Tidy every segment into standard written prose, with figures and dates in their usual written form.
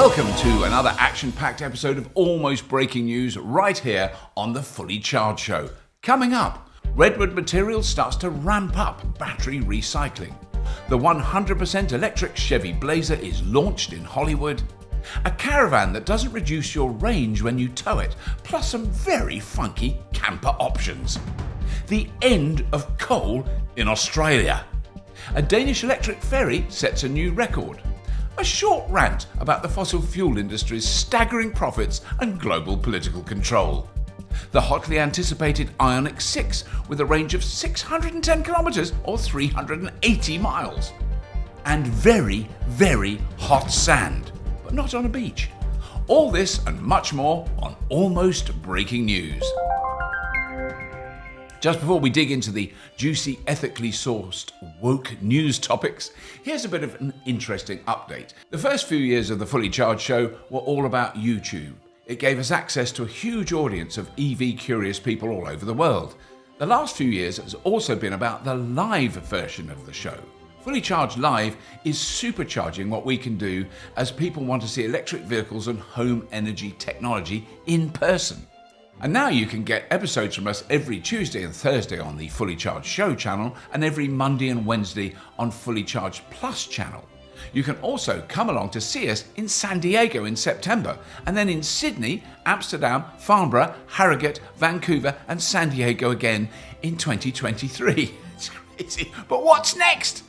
Welcome to another action-packed episode of Almost Breaking News right here on the Fully Charged Show. Coming up, Redwood Materials starts to ramp up battery recycling. The 100% electric Chevy Blazer is launched in Hollywood. A caravan that doesn't reduce your range when you tow it, plus some very funky camper options. The end of coal in Australia. A Danish electric ferry sets a new record. A short rant about the fossil fuel industry's staggering profits and global political control. The hotly anticipated Ioniq 6 with a range of 610 kilometres or 380 miles. And very, very hot sand, but not on a beach. All this and much more on Almost Breaking News. Just before we dig into the juicy, ethically sourced, woke news topics, here's a bit of an interesting update. The first few years of the Fully Charged Show were all about YouTube. It gave us access to a huge audience of EV-curious people all over the world. The last few years has also been about the live version of the show. Fully Charged Live is supercharging what we can do as people want to see electric vehicles and home energy technology in person. And now you can get episodes from us every Tuesday and Thursday on the Fully Charged Show channel and every Monday and Wednesday on Fully Charged Plus channel. You can also come along to see us in San Diego in September and then in Sydney, Amsterdam, Farnborough, Harrogate, Vancouver and San Diego again in 2023. It's crazy. But what's next?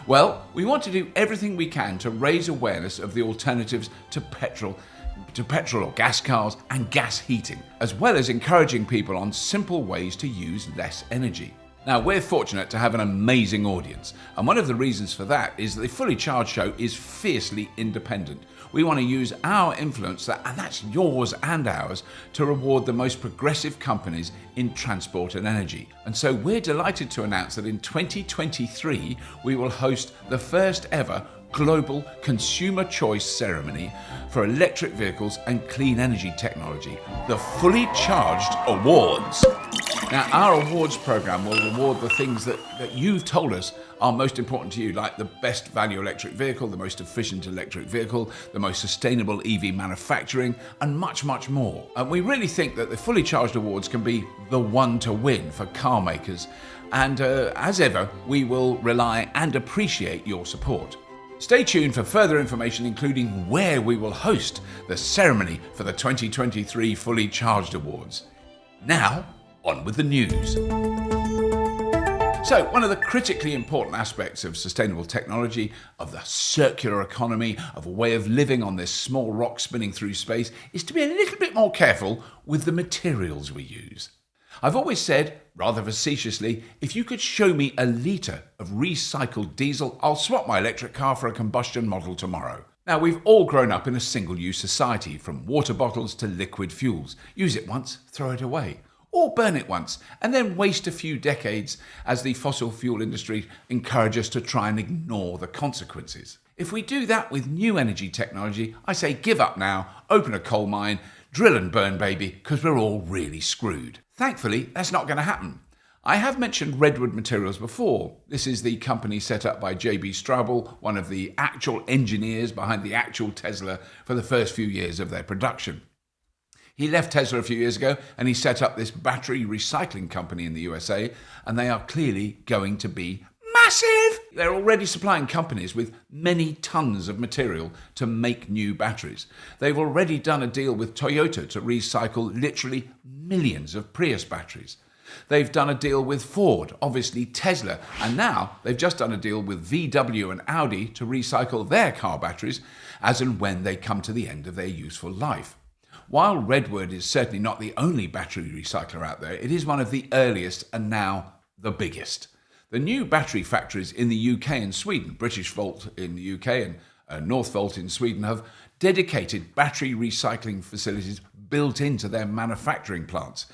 Well, we want to do everything we can to raise awareness of the alternatives to petrol or gas cars and gas heating, as well as encouraging people on simple ways to use less energy. Now, we're fortunate to have an amazing audience, and one of the reasons for that is that the Fully Charged Show is fiercely independent. We want to use our influence, and that's yours and ours, to reward the most progressive companies in transport and energy. And so we're delighted to announce that in 2023, we will host the first ever global consumer choice ceremony for electric vehicles and clean energy technology, the Fully Charged Awards. Now, our awards program will reward the things that you've told us are most important to you, like the best value electric vehicle, the most efficient electric vehicle, the most sustainable EV manufacturing, and much, much more. And we really think that the Fully Charged Awards can be the one to win for car makers. And as ever, we will rely and appreciate your support. Stay tuned for further information, including where we will host the ceremony for the 2023 Fully Charged Awards. Now, on with the news. So, one of the critically important aspects of sustainable technology, of the circular economy, of a way of living on this small rock spinning through space, is to be a little bit more careful with the materials we use. I've always said, rather facetiously, if you could show me a litre of recycled diesel, I'll swap my electric car for a combustion model tomorrow. Now, we've all grown up in a single-use society, from water bottles to liquid fuels. Use it once, throw it away. Or burn it once, and then waste a few decades as the fossil fuel industry encourages us to try and ignore the consequences. If we do that with new energy technology, I say give up now, open a coal mine, drill and burn, baby, because we're all really screwed. Thankfully, that's not going to happen. I have mentioned Redwood Materials before. This is the company set up by J.B. Straubel, one of the actual engineers behind the actual Tesla for the first few years of their production. He left Tesla a few years ago and he set up this battery recycling company in the USA, and they are clearly going to be massive. They're already supplying companies with many tons of material to make new batteries. They've already done a deal with Toyota to recycle literally millions of Prius batteries. They've done a deal with Ford, obviously Tesla, and now they've just done a deal with VW and Audi to recycle their car batteries as and when they come to the end of their useful life. While Redwood is certainly not the only battery recycler out there, it is one of the earliest and now the biggest. The new battery factories in the UK and Sweden, British Volt in the UK and Northvolt in Sweden, have dedicated battery recycling facilities built into their manufacturing plants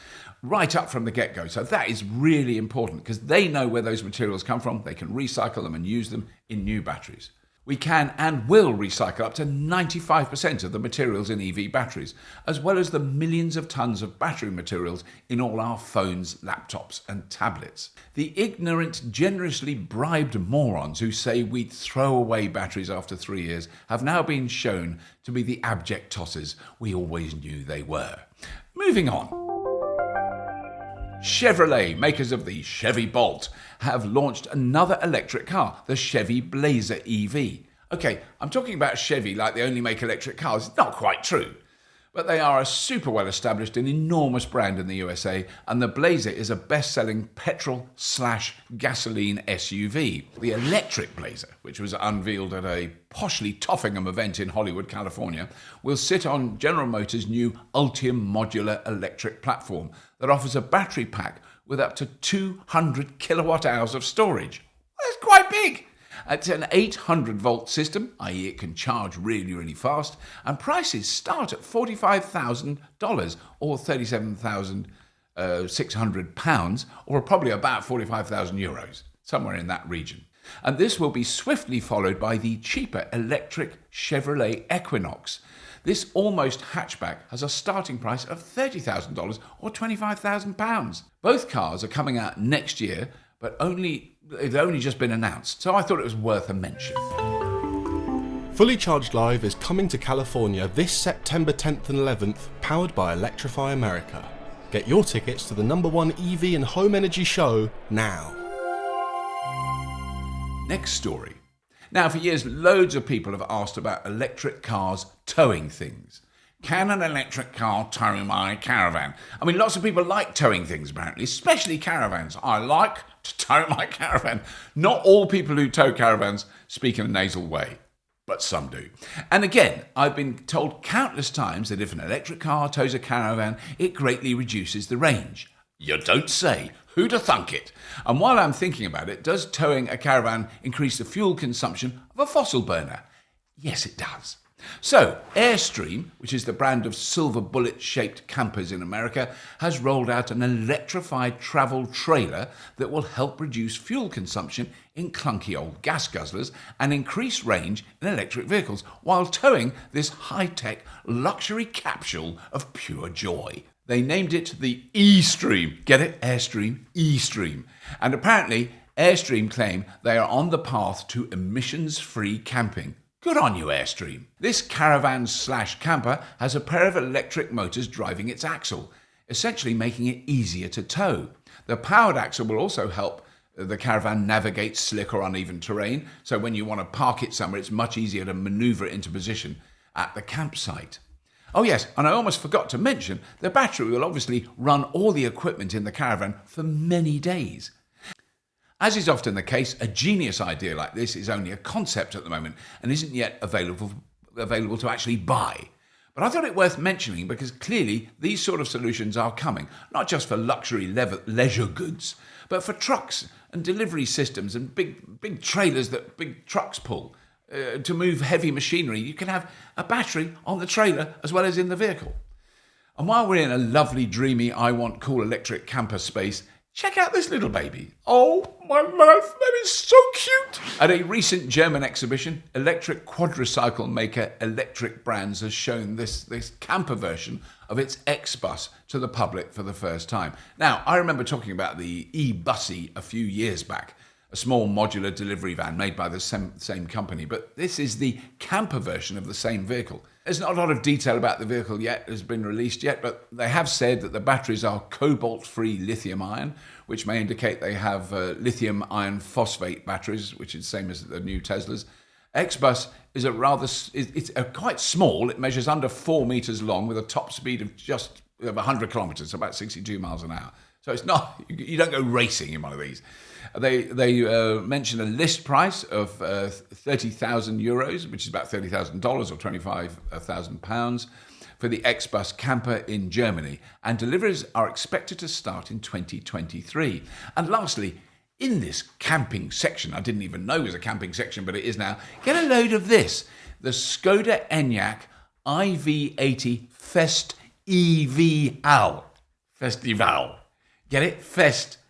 right up from the get-go. So that is really important because they know where those materials come from. They can recycle them and use them in new batteries. We can and will recycle up to 95% of the materials in EV batteries, as well as the millions of tons of battery materials in all our phones, laptops and tablets. The ignorant, generously bribed morons who say we'd throw away batteries after 3 years have now been shown to be the abject tossers we always knew they were. Moving on. Chevrolet, makers of the Chevy Bolt, have launched another electric car, the Chevy Blazer EV. Okay, I'm talking about Chevy like they only make electric cars. Not quite true. But they are a super well-established and enormous brand in the USA, and the Blazer is a best-selling petrol/gasoline SUV. The electric Blazer, which was unveiled at a poshly Toffingham event in Hollywood, California, will sit on General Motors' new Ultium modular electric platform that offers a battery pack with up to 200 kilowatt hours of storage. That's quite big. It's an 800-volt system, i.e. it can charge really, really fast, and prices start at $45,000 or £37,600, or probably about 45,000 euros, somewhere in that region. And this will be swiftly followed by the cheaper electric Chevrolet Equinox. This almost hatchback has a starting price of $30,000 or £25,000. Both cars are coming out next year, but they've only just been announced, so I thought it was worth a mention. Fully Charged Live is coming to California this September 10th and 11th, powered by Electrify America. Get your tickets to the #1 EV and home energy show now. Next story. Now, for years, loads of people have asked about electric cars towing things. Can an electric car tow my caravan? I mean, lots of people like towing things, apparently, especially caravans. I like to tow my caravan. Not all people who tow caravans speak in a nasal way, but some do. And again, I've been told countless times that if an electric car tows a caravan, it greatly reduces the range. You don't say. Who'd have thunk it? And while I'm thinking about it, does towing a caravan increase the fuel consumption of a fossil burner? Yes, it does. So, Airstream, which is the brand of silver bullet-shaped campers in America, has rolled out an electrified travel trailer that will help reduce fuel consumption in clunky old gas guzzlers and increase range in electric vehicles while towing this high-tech luxury capsule of pure joy. They named it the E-Stream. Get it? Airstream, E-Stream. And apparently, Airstream claim they are on the path to emissions-free camping. Good on you, Airstream. This caravan/camper has a pair of electric motors driving its axle, essentially making it easier to tow. The powered axle will also help the caravan navigate slick or uneven terrain, so when you want to park it somewhere, it's much easier to maneuver it into position at the campsite. Oh yes, and I almost forgot to mention, the battery will obviously run all the equipment in the caravan for many days. As is often the case, a genius idea like this is only a concept at the moment and isn't yet available to actually buy. But I thought it worth mentioning because clearly these sort of solutions are coming, not just for luxury leisure goods, but for trucks and delivery systems and big trailers that big trucks pull. To move heavy machinery, you can have a battery on the trailer as well as in the vehicle. And while we're in a lovely, dreamy, I want cool electric camper space, check out this little baby. Oh, my life, that is so cute. At a recent German exhibition, electric quadricycle maker Electric Brands has shown this camper version of its X-Bus to the public for the first time. Now, I remember talking about the e-Bussy a few years back, a small modular delivery van made by the same company, but this is the camper version of the same vehicle. There's not a lot of detail about the vehicle yet, has been released yet, but they have said that the batteries are cobalt-free lithium ion, which may indicate they have lithium iron phosphate batteries, which is the same as the new Teslas. X-Bus is it's quite small. It measures under 4 meters long with a top speed of just 100 kilometers, about 62 miles an hour. So it's not, you don't go racing in one of these. They mention a list price of 30,000 euros, which is about $30,000 or £25,000 for the X-Bus camper in Germany, and deliveries are expected to start in 2023. And lastly, in this camping section, I didn't even know it was a camping section, but it is now, get a load of this, the Skoda Enyaq IV80 Festival. Get it? Festival.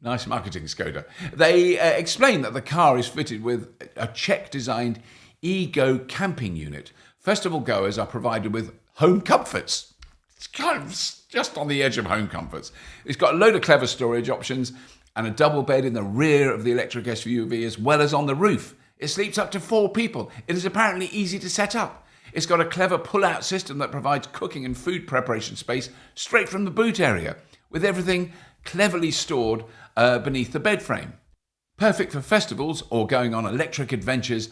Nice marketing, Skoda. They explain that the car is fitted with a Czech-designed Ego camping unit. Festival goers are provided with home comforts. It's kind of just on the edge of home comforts. It's got a load of clever storage options and a double bed in the rear of the electric SUV as well as on the roof. It sleeps up to 4 people. It is apparently easy to set up. It's got a clever pull-out system that provides cooking and food preparation space straight from the boot area, with everything cleverly stored beneath the bed frame. Perfect for festivals or going on electric adventures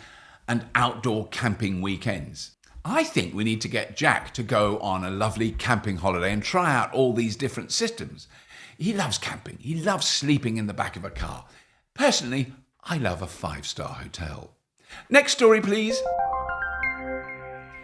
and outdoor camping weekends. I think we need to get Jack to go on a lovely camping holiday and try out all these different systems. He loves camping. He loves sleeping in the back of a car. Personally, I love a 5-star hotel. Next story, please.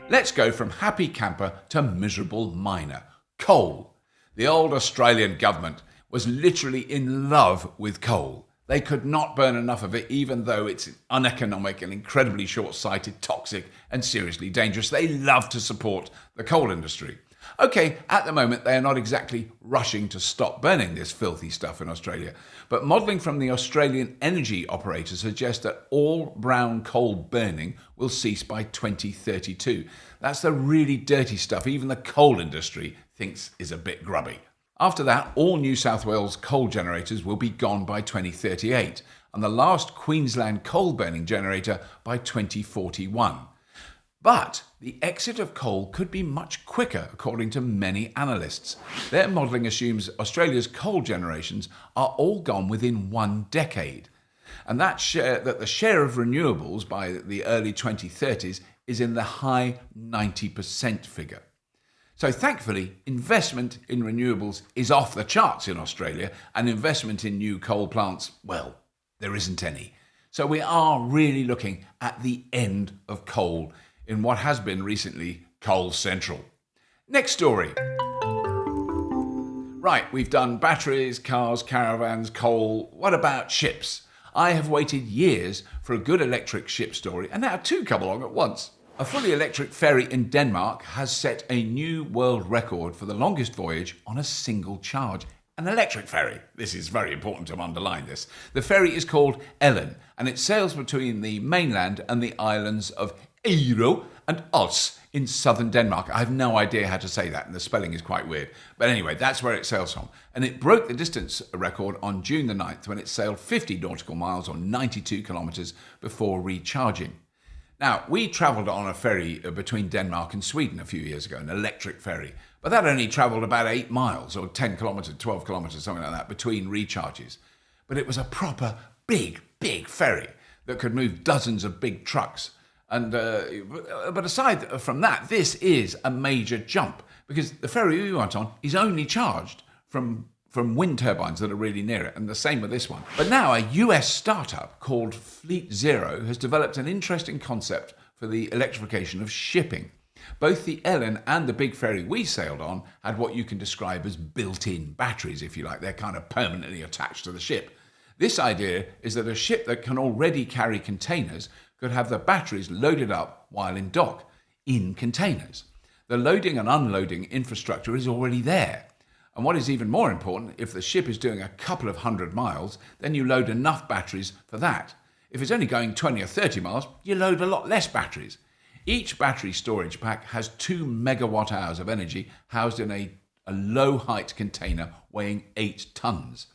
Let's go from happy camper to miserable miner. Coal. The old Australian government was literally in love with coal. They could not burn enough of it, even though it's uneconomic and incredibly short-sighted, toxic and seriously dangerous. They love to support the coal industry. Okay, at the moment they are not exactly rushing to stop burning this filthy stuff in Australia, but modelling from the Australian energy operator suggests that all brown coal burning will cease by 2032. That's the really dirty stuff even the coal industry thinks is a bit grubby. After that, all New South Wales coal generators will be gone by 2038, and the last Queensland coal-burning generator by 2041. But the exit of coal could be much quicker, according to many analysts. Their modelling assumes Australia's coal generations are all gone within 1 decade, and that the share of renewables by the early 2030s is in the high 90% figure. So thankfully, investment in renewables is off the charts in Australia, and investment in new coal plants, well, there isn't any. So we are really looking at the end of coal in what has been recently Coal Central. Next story. Right, we've done batteries, cars, caravans, coal. What about ships? I have waited years for a good electric ship story, and now 2 come along at once. A fully electric ferry in Denmark has set a new world record for the longest voyage on a single charge. An electric ferry. This is very important to underline this. The ferry is called Ellen, and it sails between the mainland and the islands of Ero and Os in southern Denmark. I have no idea how to say that, and the spelling is quite weird. But anyway, that's where it sails from. And it broke the distance record on June the 9th when it sailed 50 nautical miles or 92 kilometres before recharging. Now, we travelled on a ferry between Denmark and Sweden a few years ago, an electric ferry. But that only travelled about 8 miles or 10 kilometres, 12 kilometres, something like that, between recharges. But it was a proper big ferry that could move dozens of big trucks. And but aside from that, this is a major jump because the ferry we went on is only charged from wind turbines that are really near it, and the same with this one. But now a US startup called Fleet Zero has developed an interesting concept for the electrification of shipping. Both the Ellen and the big ferry we sailed on had what you can describe as built-in batteries, if you like. They're kind of permanently attached to the ship. This idea is that a ship that can already carry containers could have the batteries loaded up while in dock, in containers. The loading and unloading infrastructure is already there. And what is even more important, if the ship is doing a couple of 100 miles, then you load enough batteries for that. If it's only going 20 or 30 miles, you load a lot less batteries. Each battery storage pack has 2 megawatt hours of energy housed in a low height container weighing 8 tons.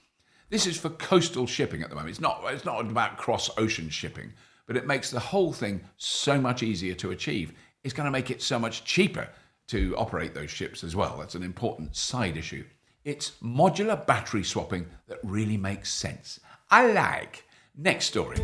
This is for coastal shipping at the moment. It's not about cross ocean shipping, but it makes the whole thing so much easier to achieve. It's going to make it so much cheaper to operate those ships as well. That's an important side issue. It's modular battery swapping that really makes sense. I like. Next story.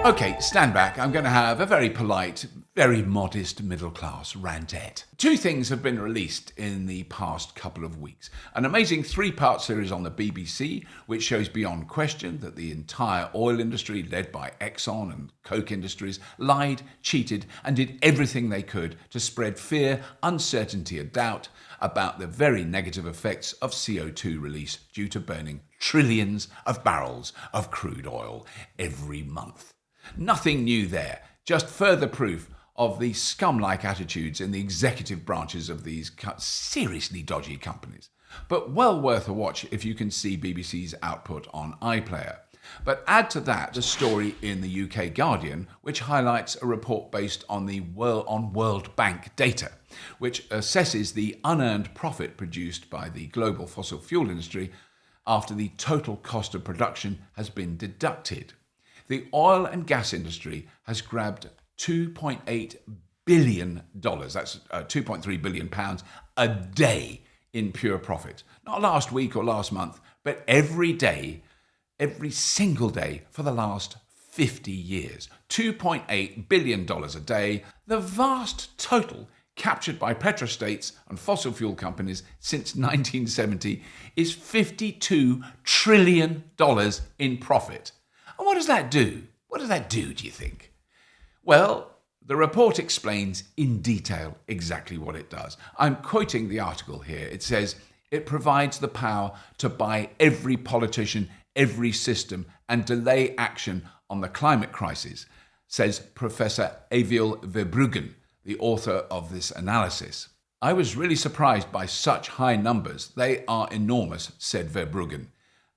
Okay, stand back. I'm going to have a very polite, very modest middle-class rantette. 2 things have been released in the past couple of weeks. An amazing 3-part series on the BBC, which shows beyond question that the entire oil industry, led by Exxon and Coke Industries, lied, cheated, and did everything they could to spread fear, uncertainty, and doubt about the very negative effects of CO2 release due to burning trillions of barrels of crude oil every month. Nothing new there, just further proof of the scum-like attitudes in the executive branches of these seriously dodgy companies. but well worth a watch if you can see BBC's output on iPlayer. But add to that a story in the UK Guardian, which highlights a report based on World Bank data, which assesses the unearned profit produced by the global fossil fuel industry after the total cost of production has been deducted. The oil and gas industry has grabbed $2.8 billion, that's 2.3 billion pounds a day in pure profit. Not last week or last month, but every day, every single day for the last 50 years. $2.8 billion a day, the vast total captured by petrostates and fossil fuel companies since 1970 is $52 trillion in profit. And what does that do? What does that do you think? Well, the report explains in detail exactly what it does. I'm quoting the article here. It says, it provides the power to buy every politician, every system, and delay action on the climate crisis, says Professor Aviel Verbruggen, the author of this analysis. I was really surprised by such high numbers. They are enormous, said Verbruggen,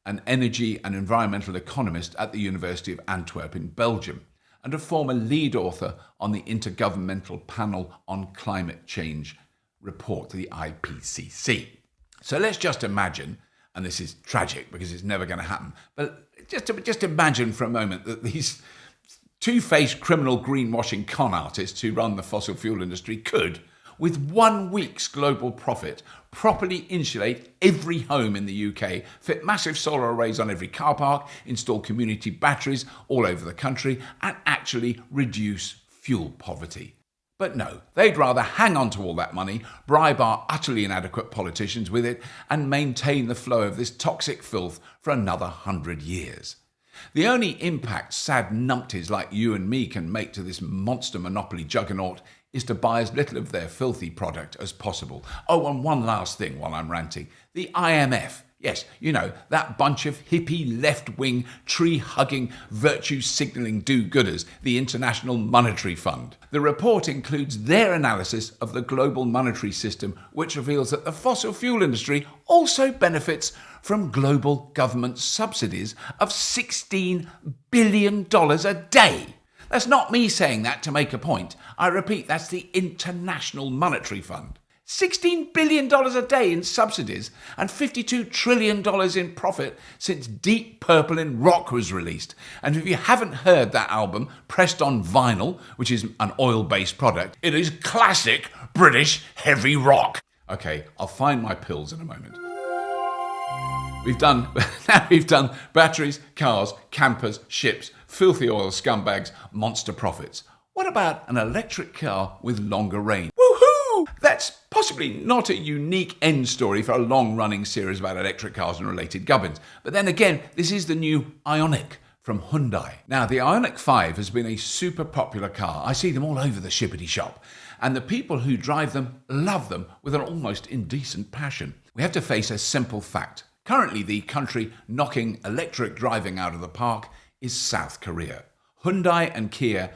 an energy and environmental economist at the University of Antwerp in Belgium, and a former lead author on the Intergovernmental Panel on Climate Change report, the IPCC. So let's just imagine, and this is tragic because it's never going to happen, but just imagine for a moment that these two-faced criminal greenwashing con artists who run the fossil fuel industry could, with 1 week's global profit, properly insulate every home in the UK, fit massive solar arrays on every car park, install community batteries all over the country, and actually reduce fuel poverty. But no, they'd rather hang on to all that money, bribe our utterly inadequate politicians with it, and maintain the flow of this toxic filth for another 100 years. The only impact sad numpties like you and me can make to this monster monopoly juggernaut is to buy as little of their filthy product as possible. Oh, and one last thing while I'm ranting. The IMF. Yes, you know, that bunch of hippie, left-wing, tree-hugging, virtue-signalling do-gooders, the International Monetary Fund. The report includes their analysis of the global monetary system, which reveals that the fossil fuel industry also benefits from global government subsidies of $16 billion a day. That's not me saying that to make a point. I repeat, that's the International Monetary Fund. $16 billion a day in subsidies and $52 trillion in profit since Deep Purple in Rock was released. And if you haven't heard that album, pressed on vinyl, which is an oil-based product, it is classic British heavy rock. Okay, I'll find my pills in a moment. We've done batteries, cars, campers, ships, filthy oil scumbags, monster profits. What about an electric car with longer range? Woohoo! That's possibly not a unique end story for a long-running series about electric cars and related gubbins. But then again, this is the new Ioniq from Hyundai. Now, the Ioniq 5 has been a super popular car. I see them all over the shippity shop. And the people who drive them love them with an almost indecent passion. We have to face a simple fact. Currently, the country knocking electric driving out of the park is South Korea. Hyundai and Kia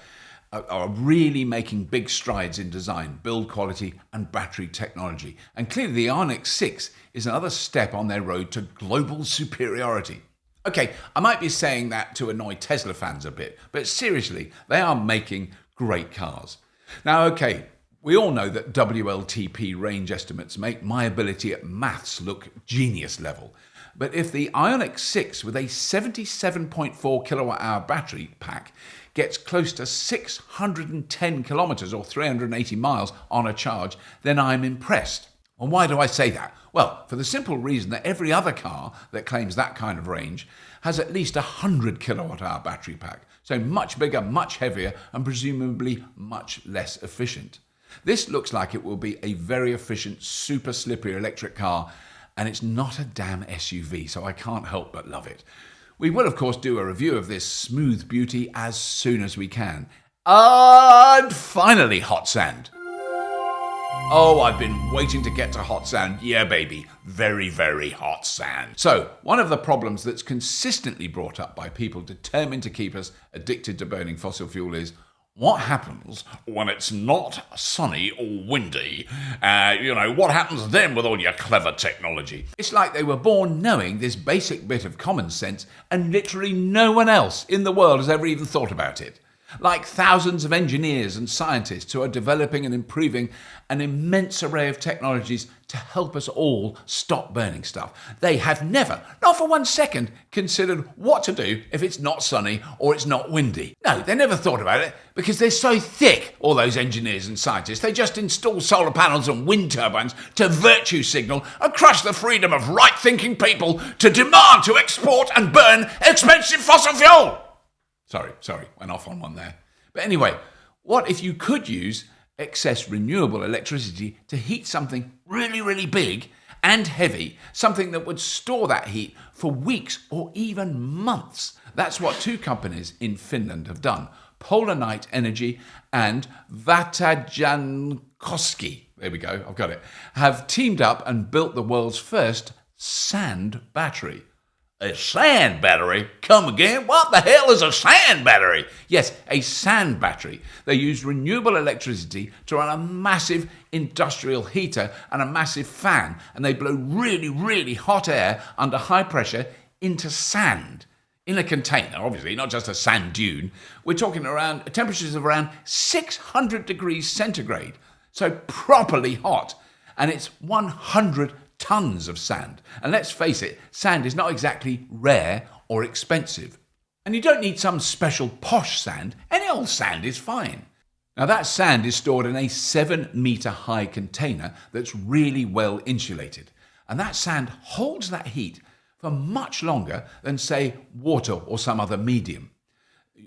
are really making big strides in design, build quality, and battery technology. And clearly the Ioniq 6 is another step on their road to global superiority. Okay, I might be saying that to annoy Tesla fans a bit, but seriously, they are making great cars. Now, okay, we all know that WLTP range estimates make my ability at maths look genius level. But if the Ioniq 6 with a 77.4 kilowatt-hour battery pack gets close to 610 kilometers or 380 miles on a charge, then I'm impressed. And why do I say that? Well, for the simple reason that every other car that claims that kind of range has at least a 100 kilowatt-hour battery pack. So much bigger, much heavier, and presumably much less efficient. This looks like it will be a very efficient, super slippery electric car, and it's not a damn SUV, so I can't help but love it. We will, of course, do a review of this smooth beauty as soon as we can. And finally, hot sand. Oh, I've been waiting to get to hot sand. Yeah, baby. Very, very hot sand. So, one of the problems that's consistently brought up by people determined to keep us addicted to burning fossil fuel is, What happens when it's not sunny or windy? What happens then with all your clever technology? It's like they were born knowing this basic bit of common sense and literally no one else in the world has ever even thought about it. Like thousands of engineers and scientists who are developing and improving an immense array of technologies to help us all stop burning stuff. They have never, not for 1 second, considered what to do if it's not sunny or it's not windy. No, they never thought about it because they're so thick, all those engineers and scientists. They just install solar panels and wind turbines to virtue signal and crush the freedom of right-thinking people to demand to export and burn expensive fossil fuel. Sorry, went off on one there. But anyway, what if you could use excess renewable electricity to heat something really, really big and heavy, something that would store that heat for weeks or even months? That's what two companies in Finland have done. Polar Night Energy and Vatajankoski, there we go, I've got it, have teamed up and built the world's first sand battery. A sand battery? Come again? What the hell is a sand battery? Yes, a sand battery. They use renewable electricity to run a massive industrial heater and a massive fan, and they blow really, really hot air under high pressure into sand. In a container, obviously, not just a sand dune. We're talking around temperatures of around 600 degrees centigrade, so properly hot. And it's 100 tons of sand. And let's face it, sand is not exactly rare or expensive. And you don't need some special posh sand. Any old sand is fine. Now that sand is stored in a 7-meter high container that's really well insulated. And that sand holds that heat for much longer than, say, water or some other medium.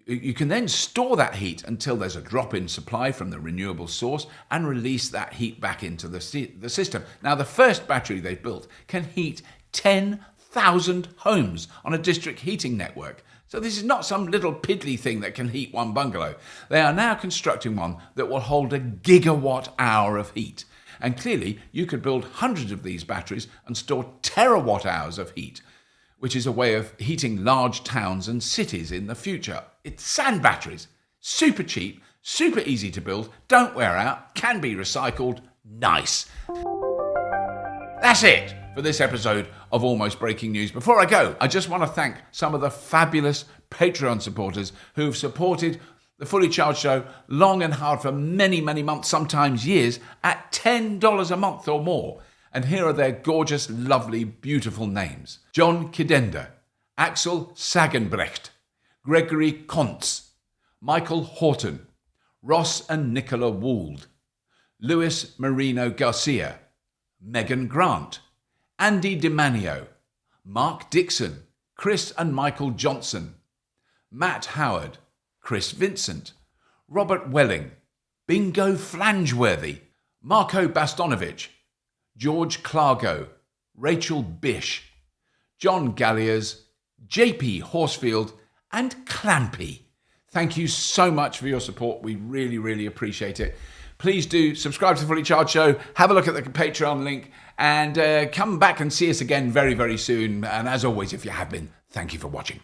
You can then store that heat until there's a drop in supply from the renewable source and release that heat back into the system. Now, the first battery they've built can heat 10,000 homes on a district heating network. So this is not some little piddly thing that can heat one bungalow. They are now constructing one that will hold a gigawatt hour of heat. And clearly, you could build hundreds of these batteries and store terawatt hours of heat, which is a way of heating large towns and cities in the future. It's sand batteries. Super cheap, super easy to build, don't wear out, can be recycled. Nice. That's it for this episode of Almost Breaking News. Before I go, I just want to thank some of the fabulous Patreon supporters who've supported the Fully Charged Show long and hard for many, many months, sometimes years, at $10 a month or more. And here are their gorgeous, lovely, beautiful names. John Kidenda, Axel Sagenbrecht, Gregory Kontz, Michael Horton, Ross and Nicola Would, Luis Marino Garcia, Megan Grant, Andy DiManio, Mark Dixon, Chris and Michael Johnson, Matt Howard, Chris Vincent, Robert Welling, Bingo Flangeworthy, Marco Bastonovich, George Clargo, Rachel Bish, John Galliers, JP Horsfield, and Clampy. Thank you so much for your support. We really, really appreciate it. Please do subscribe to the Fully Charged Show, have a look at the Patreon link, and come back and see us again very, very soon. And as always, if you have been, thank you for watching.